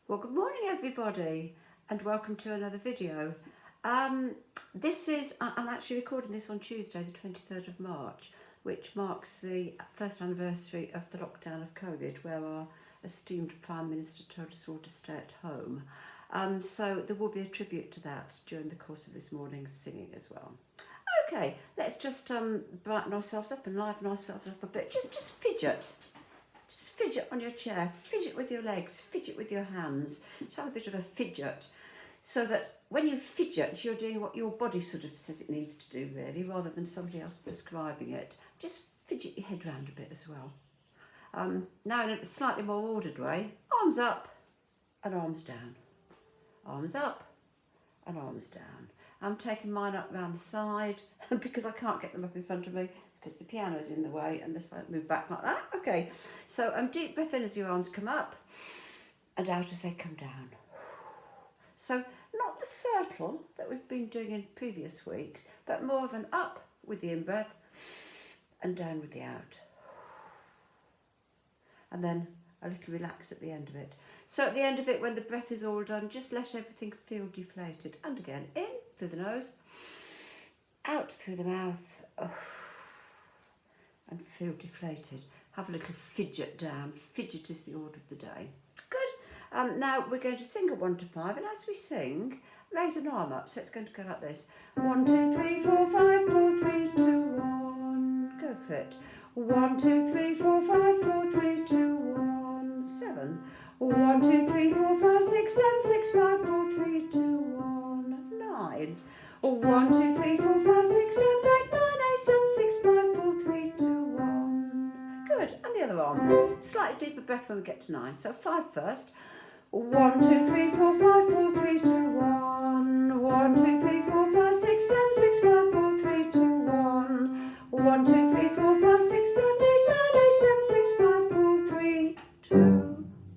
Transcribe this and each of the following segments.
Well, good morning everybody and welcome to another video. I'm actually recording this on Tuesday the 23rd of March, which marks the first anniversary of the lockdown of COVID, where our esteemed Prime Minister told us all to stay at home. So there will be a tribute to that during the course of this morning's singing as well. Okay, let's just brighten ourselves up and liven ourselves up a bit. Just fidget. Just fidget on your chair, fidget with your legs, fidget with your hands. Just have a bit of a fidget, so that when you fidget, you're doing what your body sort of says it needs to do, really, rather than somebody else prescribing it. Just fidget your head round a bit as well. Now in a slightly more ordered way, arms up and arms down. Arms up and arms down. I'm taking mine up round the side because I can't get them up in front of me, because the piano's in the way, unless I move back like that. Okay, so deep breath in as your arms come up, and out as they come down. So not the circle that we've been doing in previous weeks, but more of an up with the in-breath, and down with the out. And then a little relax at the end of it. So at the end of it, when the breath is all done, just let everything feel deflated. And again, in through the nose, out through the mouth. And feel deflated. Have a little fidget down. Fidget is the order of the day. Good. Now we're going to sing at 1 to 5, and as we sing, raise an arm up. So it's going to go like this: 1, 2, 3, 4, 5, 4, 3, 2, 1. Go for it. 1, 2, 3, 4, 5, 4, 3, 2, 1. 7. 1, 2, 3, 4, 5, 6, 7, 6, 5, 4, 3, 2, 1. 9. 1, 2, 3, 4, 5, 6, 7, 8, 9, 8, 7, 6, 5, 4, 3, 2, 1. Good. And the other arm. Slightly deeper breath when we get to 9. So 5 first. 1, 2, 3, 4, 5, 4, 3, 2, 1. 1, 2, 3, 4, 5, 6, 7, 6, 5, 4, 3, 2, 1. 1, 2, 3, 4, 5, 6, 7, 8, 9, 8, 7, 6, 5, 4, 3, 2,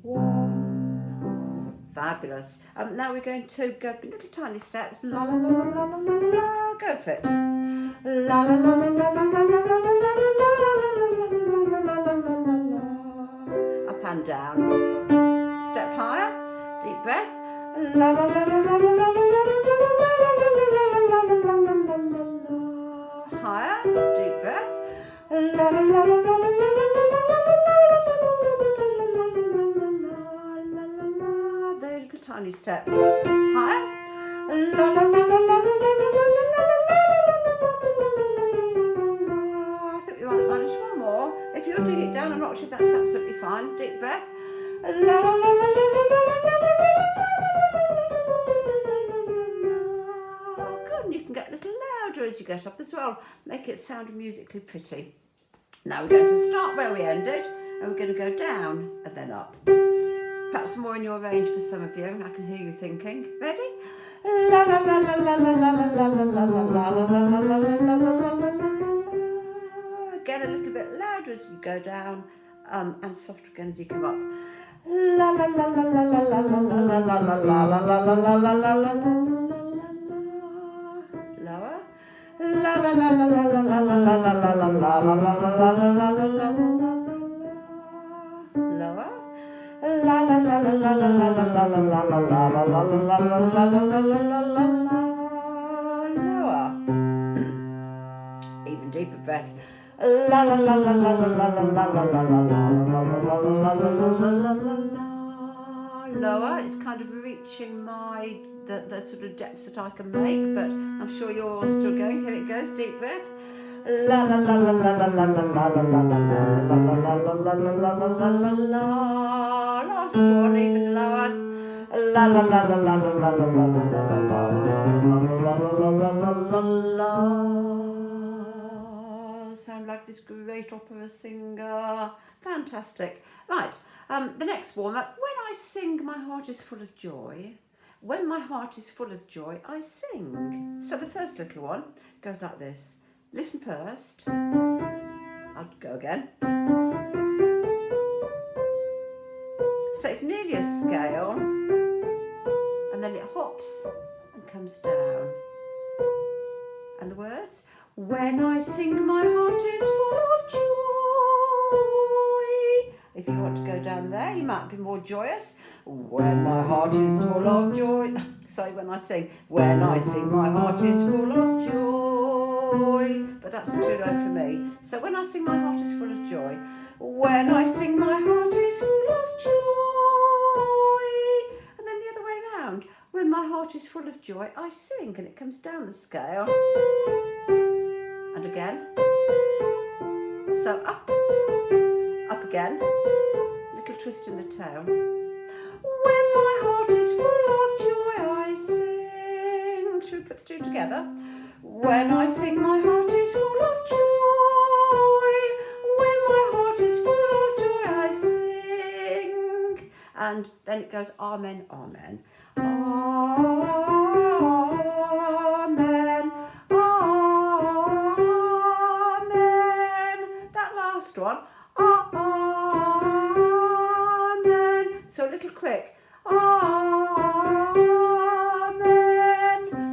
1. Fabulous. Now we're going to go little tiny steps. La la la la la la la la. Go for it. La la la la la la la la la la la la la la la. Up and down. Step higher. Deep breath. La la la la la la la la la la la la. Higher. Deep breath. La la la la la la la la la. Very little tiny steps. Higher. La la la la la la la la la. I think we might manage one more. If you're doing it down, I'm not sure if that's absolutely fine. Deep breath. La la la la la la la la la. Good, and you can get a little louder as you get up as well. Make it sound musically pretty. Now we're going to start where we ended, and we're going to go down and then up. Perhaps more in your range for some of you. I can hear you thinking. Ready? La la la la la la la la la la la la la. Again, a little bit louder as you go down, and softer again as you come up. La la la la la la la la la la la la la la la la la. Lower. La la la la la la la la la la la la la la la la. Lower. La la la la la la la la la la la la la la la. Lower. Even deeper breath. La la la la la la la la la la la la la. Lower. It's kind of reaching the sort of depths that I can make, but I'm sure you're all still going. Here it goes. Deep breath. La la la la la la la la la la la la la. Last one, even lower. La la la la la la la la la la. Sound like this great opera singer. Fantastic. Right, the next warm-up. When I sing, my heart is full of joy. When my heart is full of joy, I sing. So the first little one goes like this. Listen first. I'll go again. So it's nearly a scale, and then it hops and comes down. And the words? When I sing, my heart is full of joy. if you want to go down there, you might be more joyous. When my heart is full of joy. Sorry, when I sing my heart is full of joy. But that's too low for me. So when I sing my heart is full of joy. When I sing my heart is full of joy. And then the other way round. When my heart is full of joy, I sing, and it comes down the scale. And again. So up again. Little twist in the tail. When my heart is full of joy, I sing. Should we put the two together? When I sing, my heart is full of joy. When my heart is full of joy, I sing. And then it goes amen, amen. Amen, amen. That last one. Amen. So a little quick. Amen.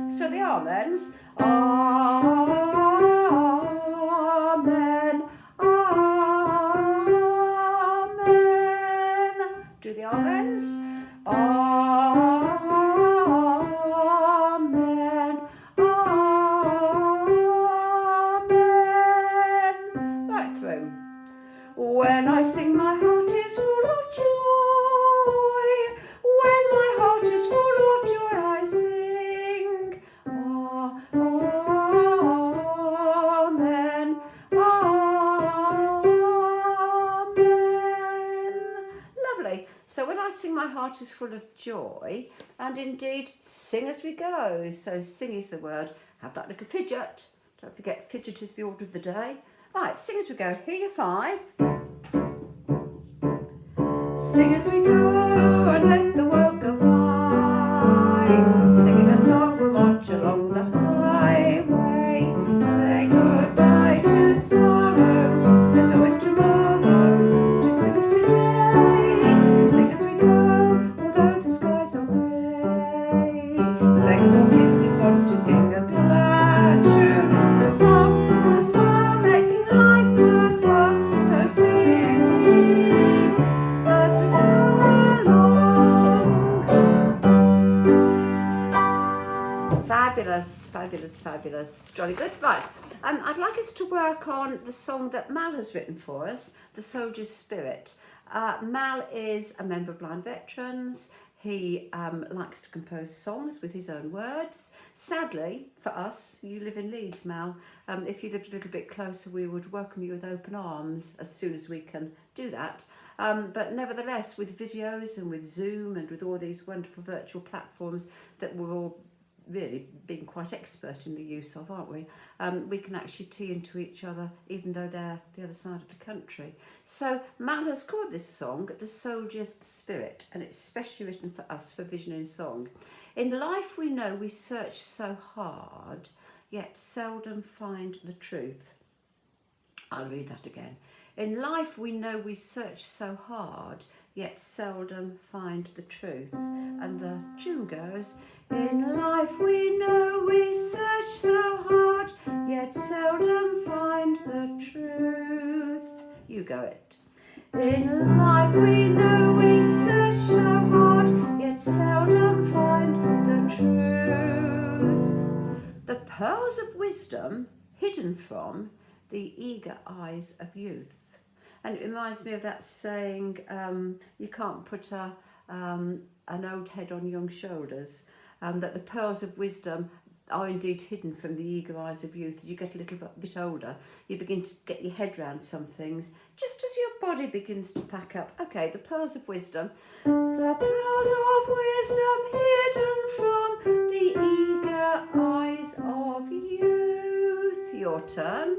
So the amens. Amen. Amen. Do the amens. Amen. Amen. Right through. When I sing, my heart is full of joy. When my heart is full of joy, I sing. Amen. Amen. Lovely. So when I sing, my heart is full of joy, and indeed sing as we go. So sing is the word. Have that little fidget. Don't forget, fidget is the order of the day. Right, sing as we go. Here are your 5. Sing as we go and let the world go by. Singing a song, we'll march along the highway. Say goodbye to sorrow. There's always tomorrow. Just think of today. Sing as we go, although the skies are grey. Beg walking, we've got to sing a glad tune. A song and a smile, making life worthwhile. So sing as we go along. Fabulous, fabulous, fabulous. Jolly good. Right, I'd like us to work on the song that Mal has written for us, The Soldier's Spirit. Mal is a member of Blind Veterans. He likes to compose songs with his own words. Sadly, for us, you live in Leeds, Mal. If you lived a little bit closer, we would welcome you with open arms as soon as we can do that. But nevertheless, with videos and with Zoom and with all these wonderful virtual platforms that we're all really being quite expert in the use of, aren't we? We can actually tee into each other, even though they're the other side of the country. So Mal has called this song The Soldier's Spirit, and it's specially written for us for Vision in Song. In life we know we search so hard, yet seldom find the truth. I'll read that again. In life we know we search so hard, yet seldom find the truth. And the tune goes, in life we know we search so hard, yet seldom find the truth. You go it. In life we know we search so hard, yet seldom find the truth. The pearls of wisdom hidden from the eager eyes of youth. And it reminds me of that saying, you can't put an old head on young shoulders, that the pearls of wisdom are indeed hidden from the eager eyes of youth. As you get a little bit older, you begin to get your head around some things, just as your body begins to pack up. Okay, the pearls of wisdom. The pearls of wisdom hidden from the eager eyes of youth. Your turn.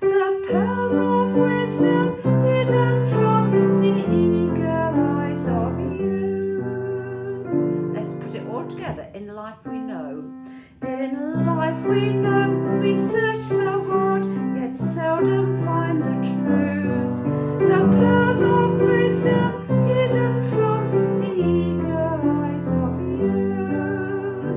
The pearls of wisdom hidden from the eager eyes of youth. Let's put it all together. In life we know. In life we know we search so hard, yet seldom find the truth. The pearls of wisdom hidden from the eager eyes of youth.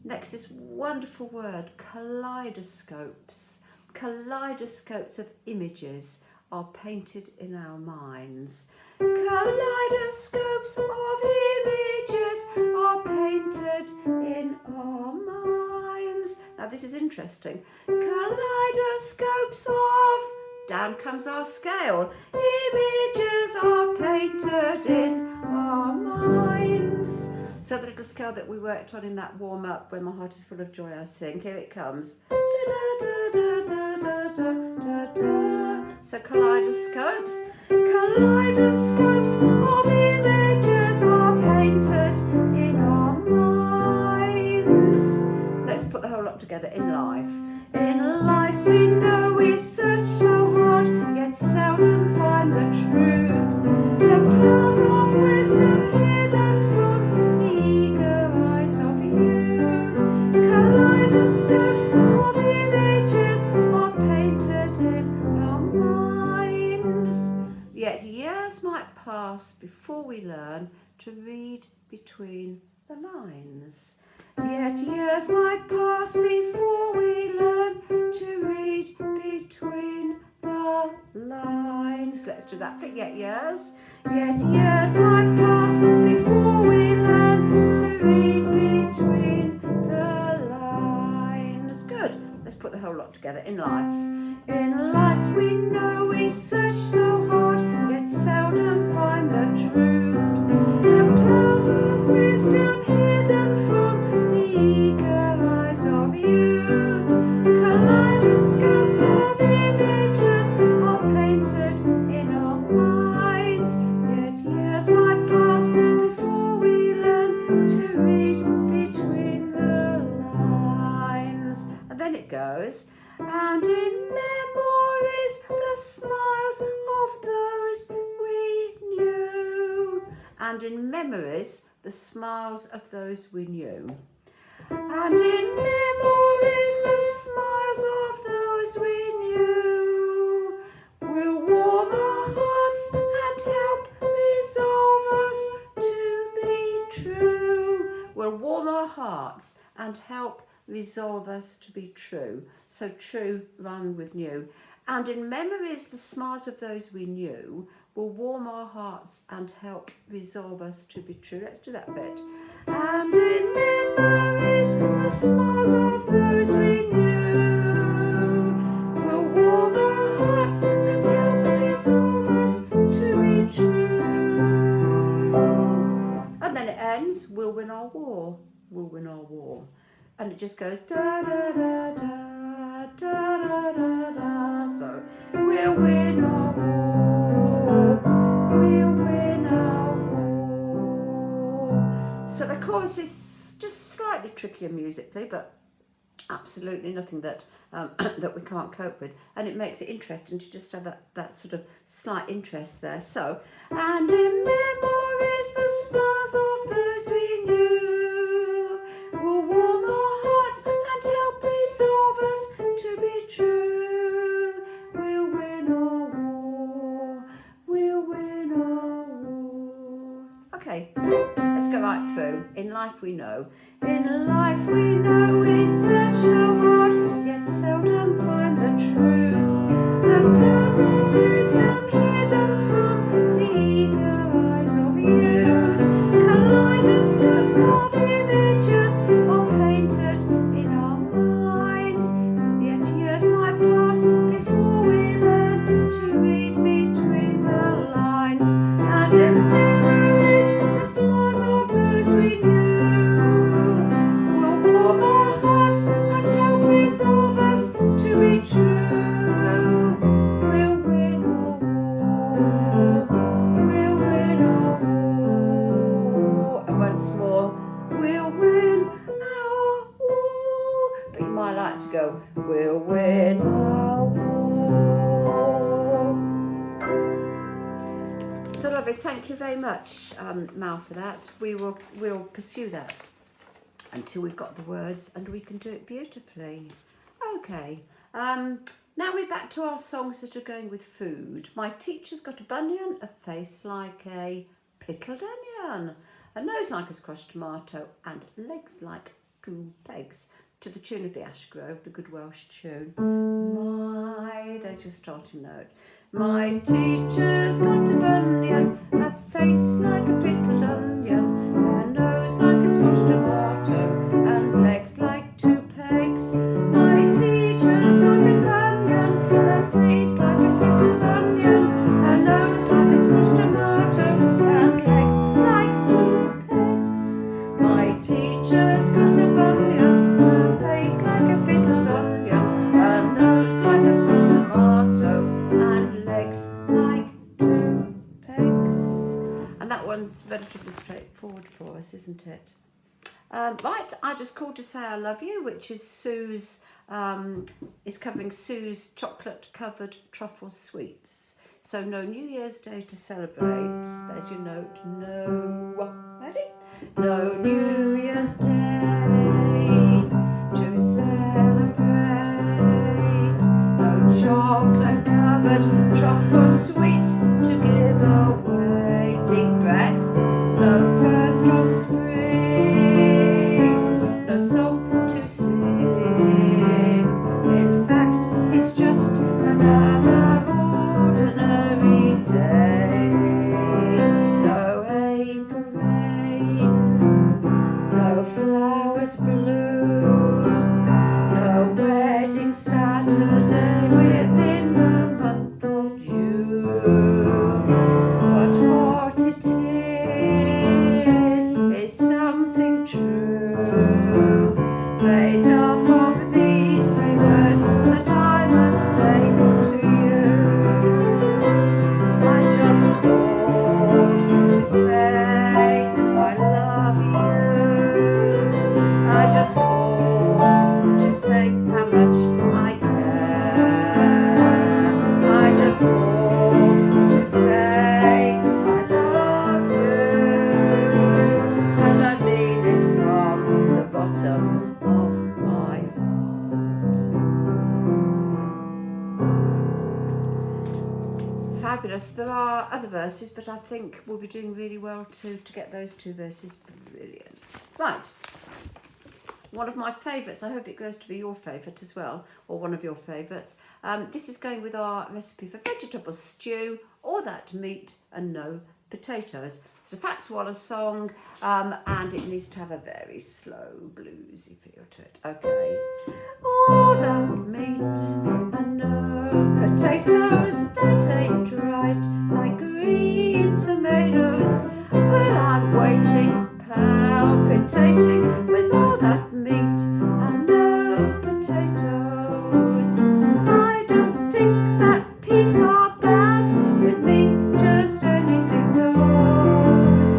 Next, this wonderful word, kaleidoscopes. Kaleidoscopes of images are painted in our minds. Kaleidoscopes of images are painted in our minds. Now this is interesting. Kaleidoscopes of, down comes our scale, images are painted in our minds. So the little scale that we worked on in that warm-up, When My Heart Is Full of Joy, I sing, here it comes. So kaleidoscopes of images are painted in our minds. Let's put the whole lot together. In life. In life we know we search so hard, yet seldom find the truth. The pearls of wisdom hidden from the eager eyes of youth. Kaleidoscopes of images are painted in our minds. Yet years might pass before we learn to read between the lines. Yet years might pass before we learn to read between the lines. Let's do that bit. Yet years might pass before we learn to read between the lines. Good. Let's put the whole lot together. In life. In life we know we search so hard, yet seldom find the truth. The pearls of wisdom hidden from the eager eyes of youth. Kaleidoscopes of images are painted in our minds. Yet years might pass before we learn to read between the lines. And then it goes, and in memories the smiles of those we knew. And in memories the smiles of those we knew. And in memories the smiles of those we knew will warm our hearts and help resolve us to be true. Will warm our hearts and help resolve us to be true. So true rhymed with new. And in memories the smiles of those we knew will warm our hearts and help resolve us to be true. Let's do that bit. And in memories the smiles of those we knew will warm our hearts and help resolve us to be true. And then it ends, we'll win our war, we'll win our war. And it just goes da da da da da da da da. So we'll win our war, we'll win our war. So the chorus is just slightly trickier musically, but absolutely nothing that that we can't cope with, and it makes it interesting to just have that sort of slight interest there. So, and in memories the smiles of those we knew will warm our hearts and help resolve us to be true. We'll win our war, we'll win our war. Okay, let's go right through. In life we know, in life we know we search so hard, yet seldom find the truth. The pearls of wisdom hidden from the eager eyes of youth. Kaleidoscopes of images are painted in our minds. Yet years might pass before we learn to read between the lines. And in memories the smiles of those we knew will warm our hearts and help resolve us to be true. We'll win our war, we'll win our war. And once more, we'll win our war. But you might like to go, we'll win our war. So lovely, thank you very much, Mal, for that. We'll pursue that until we've got the words and we can do it beautifully. Okay, now we're back to our songs that are going with food. My teacher's got a bunion, a face like a pickled onion, a nose like a squashed tomato, and legs like two pegs. To the tune of the Ash Grove, the good Welsh tune. My, there's your starting note. My teacher's got a bunion, a face like a pickled onion, a nose like a squashed tomato, and legs like two pegs. My teacher's got a bunion, a face like a pickled onion, a nose like a squashed tomato, and legs like two pegs. My teacher's got a bunion, a face like a pickled onion, a nose like a squashed tomato, and legs like two pegs. And that one's relatively straightforward for us, isn't it? Right, I just called to say I love you, which is Sue's, is covering Sue's chocolate covered truffle sweets. So no New Year's Day to celebrate. There's your note. No. Ready? No New Year's Day to celebrate. No chocolate covered truffle sweets to give away. Deep breath. No first of spring. No song to sing. In fact, it's just another ordinary day. No April rain, no flowers bloom, no wedding Saturday within the month of June. But what it is something true, made up of these three words that I must say to you. I just called to say I love you. I just called to say how much I care. I just called to say I love you, and I mean it from the bottom of my heart. Fabulous. There are other verses, but I think we'll be doing really well to get those two verses. Brilliant. Right. One of my favourites. I hope it goes to be your favourite as well, or one of your favourites. This is going with our recipe for vegetable stew, all that meat and no potatoes. It's a Fats Wallace song, and it needs to have a very slow bluesy feel to it. Okay. All that meat and no potatoes, that ain't right, like green tomatoes. Well, I'm waiting, palpitating, with all that meat and no potatoes. I don't think that peas are bad, with me just anything goes.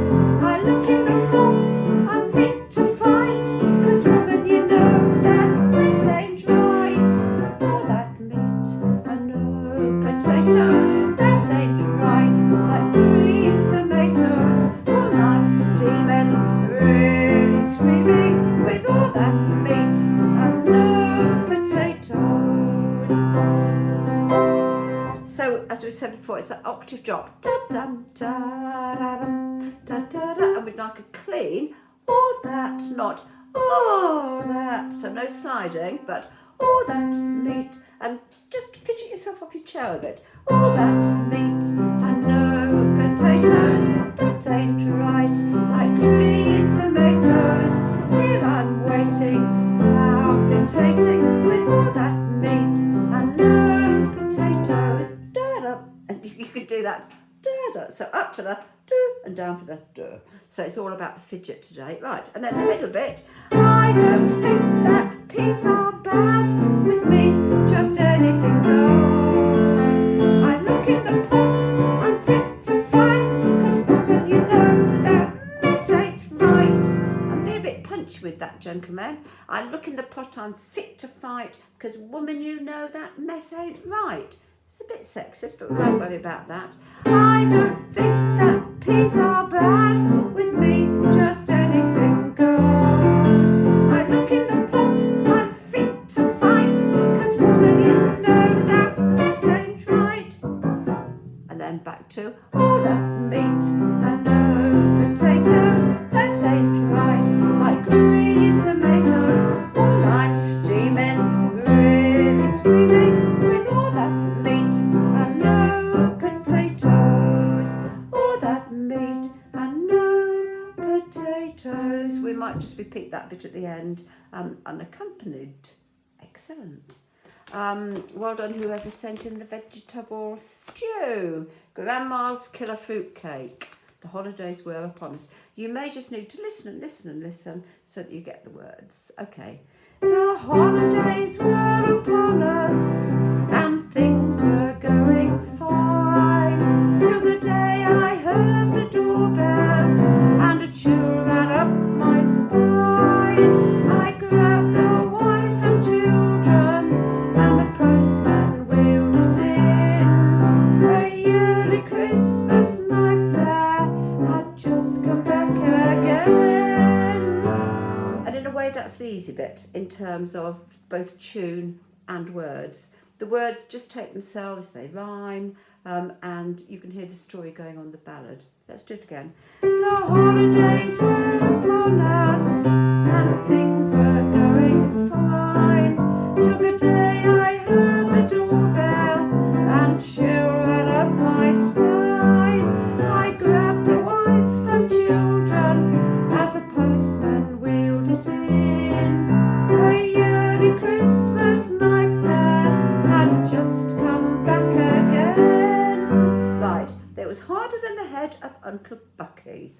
I look in the pot, I'm fit to fight, 'cause woman, you know that this ain't right. All that meat and no potatoes, that ain't right, like green tomatoes. Well, I'm steaming, really screaming, with all that meat and no potatoes. So, as we said before, it's an octave drop. Da-dum, da-da-dum, da-da-da. And we'd like a clean, all that, not all that. So no sliding, but all that meat, and just fidget yourself off your chair a bit. All that meat and no potatoes, that ain't right, like green tomatoes. Here I'm waiting, palpitating, with all that meat and no potatoes. Da-da. And you can do that. Da-da. So up for the do and down for the do. So it's all about the fidget today. Right, and then the middle bit. I don't think that peas are bad, with me just anything goes. I look in the pot, I'm fit to fight, 'cause woman, you know that mess ain't right. And be a bit punchy with that, gentlemen. I look in the pot, I'm fit to fight, 'cause woman, you know that mess ain't right. It's a bit sexist, but we won't worry about that. I don't think that peas are bad, with me just anything goes. I look in the pot, I'm fit to fight, 'cause woman, you know that mess ain't right. And then back to all that meat and no potatoes, that ain't right, like green tomatoes. Well, I'm steaming, really screaming, with all that meat and no potatoes. We might just repeat that bit at the end, unaccompanied. Excellent. Well done whoever sent in the vegetable stew. Grandma's killer fruit cake. The holidays were upon us. You may just need to listen and listen and listen so that you get the words. Okay. The holidays were upon us and things were going fine till the day I heard the doorbell and a chill ran up my spine. I grabbed the wife and children and the postman wheeled it in. A yearly Christmas nightmare had just come back again. And in a way that's the easy bit in terms of both tune and words. The words just take themselves, they rhyme, and you can hear the story going on the ballad. Let's do it again. The holidays were upon us and things were going fine till the day I heard the doorbell and chill ran up my spine. I grabbed the wife and children as the postman wheeled it in. A yearly Christmas nightmare had just come back again. Right, it was harder than the head of Uncle Bucky.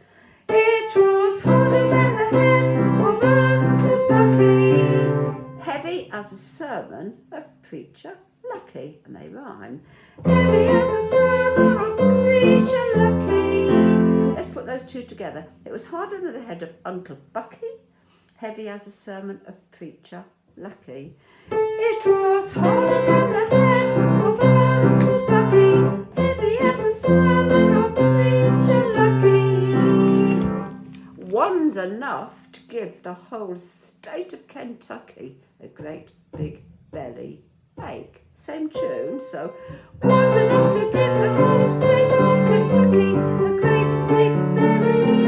It was harder than the head of Uncle Bucky. Heavy as a sermon of Preacher Lucky, and they rhyme. Heavy as a sermon of Preacher Lucky. Let's put those two together. It was harder than the head of Uncle Bucky. Heavy as a sermon of Preacher Lucky. It was harder than the head of Uncle Bucky. Heavy as a sermon of Preacher Lucky. One's enough to give the whole state of Kentucky a great big belly ache. Same tune, so one's enough to give the whole state of Kentucky a great big belly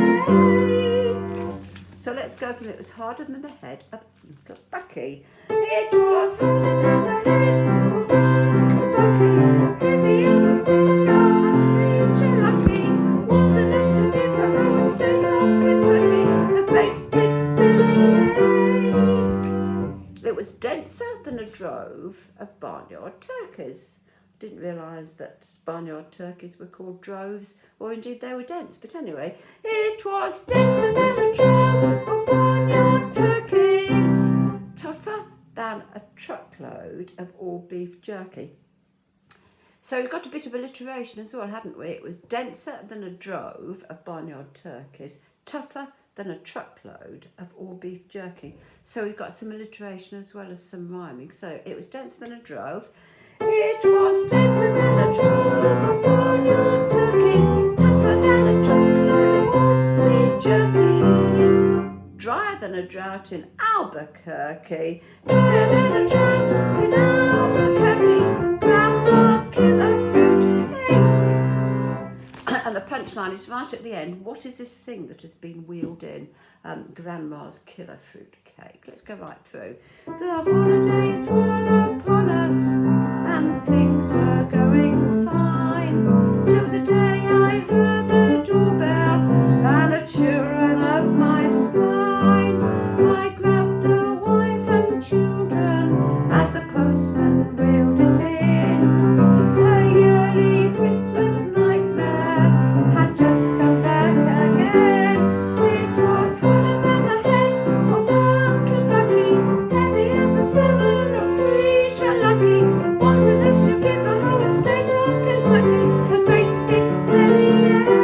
ache. So let's go from it was harder than the head of Uncle Bucky. It was harder than the head of Uncle Bucky. Heavy as a sermon of a Preacher Lucky. Was enough to give the whole state of Kentucky a great big belly ache. It was denser than a drove of barnyard turkeys. Didn't realise that barnyard turkeys were called droves, or indeed they were dense, but anyway, it was denser than a drove of barnyard turkeys, tougher than a truckload of all beef jerky. So we've got a bit of alliteration as well, haven't we? It was denser than a drove of barnyard turkeys, tougher than a truckload of all beef jerky. So we've got some alliteration as well as some rhyming. So it was denser than a drove. It was denser than a drove of barnyard turkeys, tougher than a truckload of all beef jerky. Drier than a drought in Albuquerque, drier than a drought in Albuquerque. Grandma's killer fruit cake. And the punchline is right at the end. What is this thing that has been wheeled in? Grandma's killer fruit cake. Let's go right through. The holidays were upon us and things were going fine till the day I heard the doorbell and a chill ran up my spine. I grabbed the wife and children as the postman wheeled it in. A yearly Christmas nightmare had just come back again. It was harder than the head of Uncle Bucky. Heavy as a sermon of Preacher Lucky. Was enough to give the whole state of Kentucky a great big belly ache.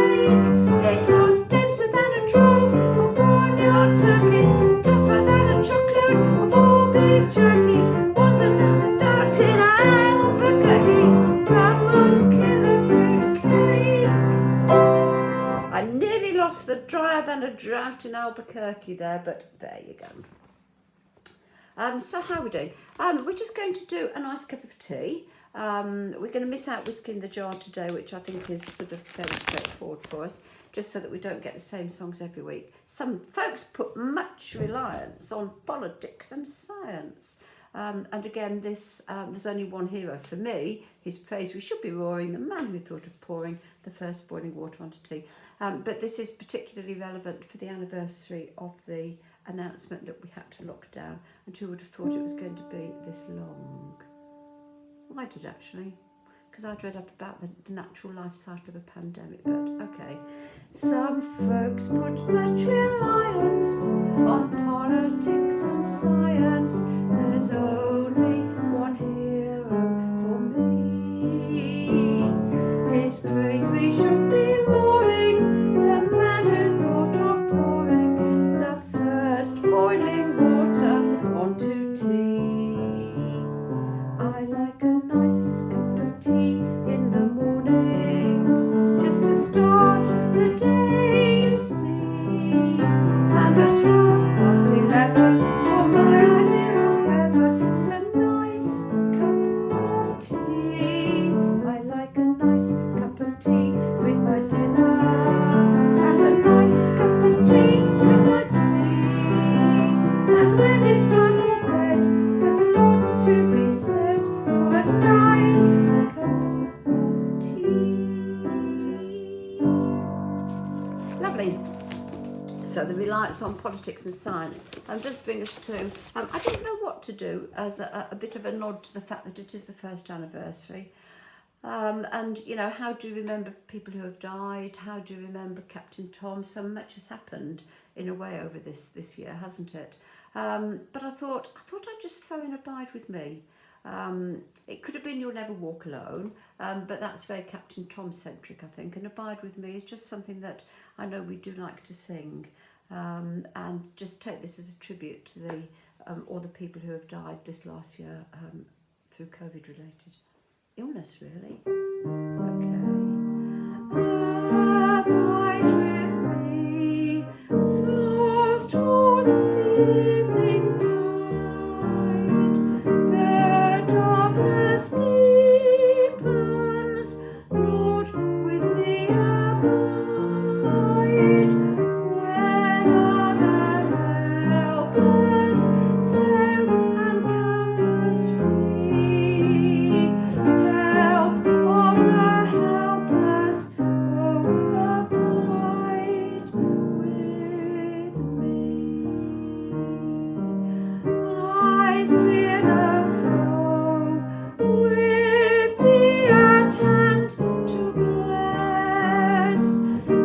It was denser than a drove of barnyard turkeys, tougher than a truckload of all beef jerky. Was enough to in Albuquerque. Grandma's killer fruit cake. I nearly lost the drier than a drought in Albuquerque there, but there you go. So how are we doing? We're just going to do a nice cup of tea. We're going to miss out whiskey in the jar today, which I think is sort of fairly straightforward for us, just so that we don't get the same songs every week. Some folks put much reliance on politics and science. And again, there's only one hero for me. His phrase, "We should be roaring, the man who thought of pouring the first boiling water onto tea." But this is particularly relevant for the anniversary of the announcement that we had to lock down, and who would have thought it was going to be this long? Well, I did actually, because I'd read up about the natural life cycle of a pandemic, but okay. Some folks put much reliance on politics and science. There's only one hero for me. His praise we should be roaring, the man who thought of pouring the first boiling water onto tea. I like a nice cup of tea in the morning, just to start the day, you see. And at 11:30, oh, my idea of heaven is a nice cup of tea. I like a nice cup of tea with my dinner, and a nice cup of tea with my tea. And when it's time for bed, there's a lot to be said for a nice cup of tea. Lovely. So the reliance on politics and science does bring us to, I don't know what to do as a bit of a nod to the fact that it is the first anniversary. And, you know, how do you remember people who have died? How do you remember Captain Tom? So much has happened in a way over this year, hasn't it? But I thought I'd just throw in Abide With Me. It could have been You'll Never Walk Alone, but that's very Captain Tom centric, I think. And Abide With Me is just something that I know we do like to sing, and just take this as a tribute to all the people who have died this last year through COVID related illness, really. Okay. Abide with me, fast falls the evening tide, the darkness deepens, Lord, with me abide, when other helpers fail and comforts flee, help of the helpless, oh, abide with me. I fear no foe, with thee at hand to bless,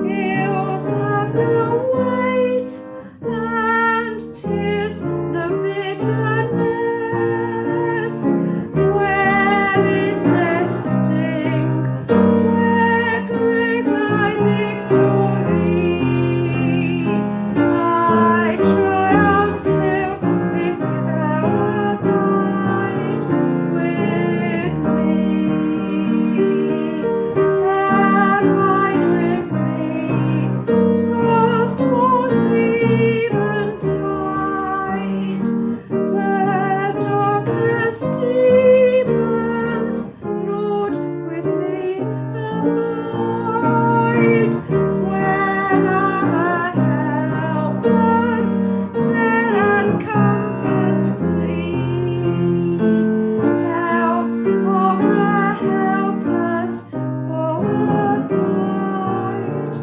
ills have no weight, and 'tis no bitterness, where is death's sting, where grave thy victory, I triumph still if thou abide with me. Abide with me, fast falls the eventide, the darkness deepens, Lord, with me abide, when other helpers fail and comforts flee, help of the helpless, oh, abide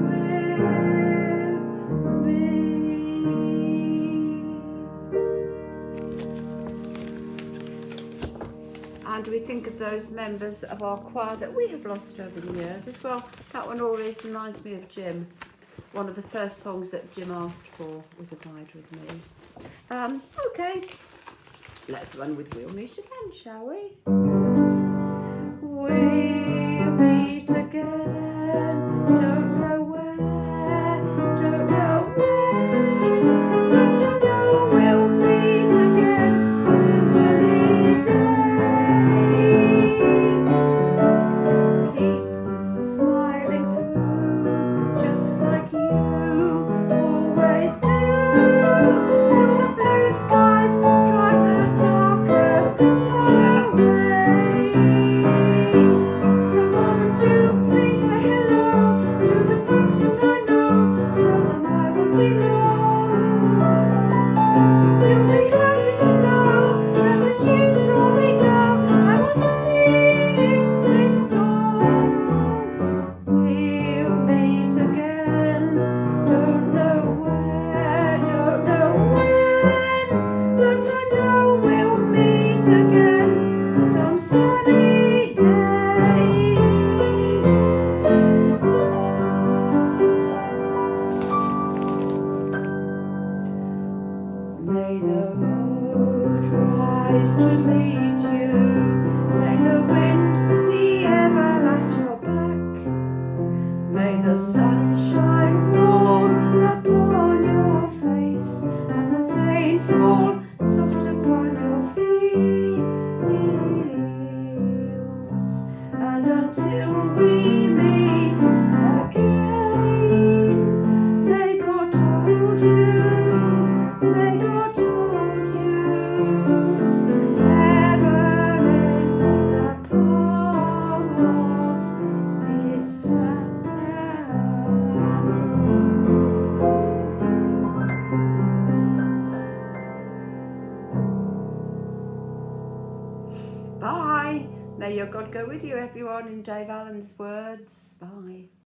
with me. And we think of those members of our choir that we have lost over the years as well. That one always reminds me of Jim. One of the first songs that Jim asked for was Abide With Me. Okay, let's run with We'll Meet Again, shall we? We'll meet again, don't know where, don't know when, but I know we'll meet again some sunny day. Keep smiling through, just like you always do, till the blue skies drive the dark clouds far away. Someone to please say know where, don't know when, but I know we'll meet again some sunny day. May the road rise to meet you, may the wind be ever at your back, may the sun shine warm upon your face, and the rain fall soft upon your fields, and until we meet again, may God hold you, may God hold you ever in the palm of His hand. Bye. May your God go with you, everyone, in Dave Allen's words. Bye.